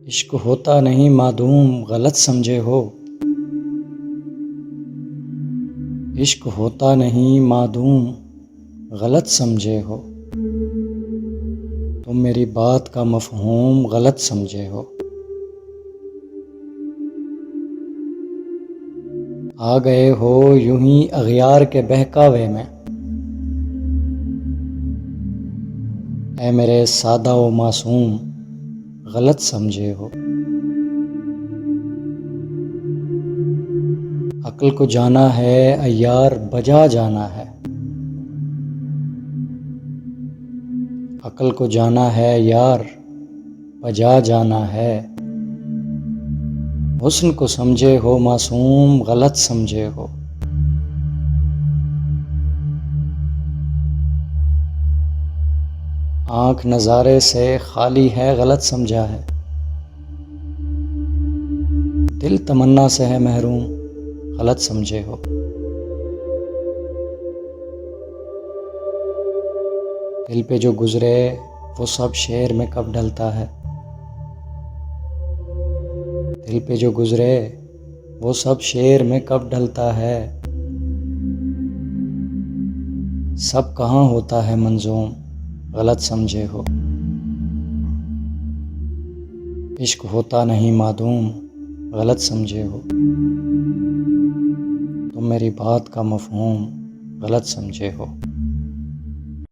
عشق ہوتا نہیں معدوم غلط سمجھے ہو، عشق ہوتا نہیں معدوم غلط سمجھے ہو، تم میری بات کا مفہوم غلط سمجھے ہو۔ آ گئے ہو یوں ہی اغیار کے بہکاوے میں، اے میرے سادہ و معصوم غلط سمجھے ہو۔ عقل کو جانا ہے عیار بجا جانا ہے، عقل کو جانا ہے یار بجا جانا ہے، حسن کو سمجھے ہو معصوم غلط سمجھے ہو۔ آنکھ نظارے سے خالی ہے غلط سمجھا ہے، دل تمنا سے ہے محروم غلط سمجھے ہو۔ دل پہ جو گزرے وہ سب شعر میں کب ڈھلتا ہے، دل پہ جو گزرے وہ سب شعر میں کب ڈھلتا ہے، سب کہاں ہوتا ہے منظوم غلط سمجھے ہو۔ عشق ہوتا نہیں معدوم غلط سمجھے ہو، تم میری بات کا مفہوم غلط سمجھے ہو۔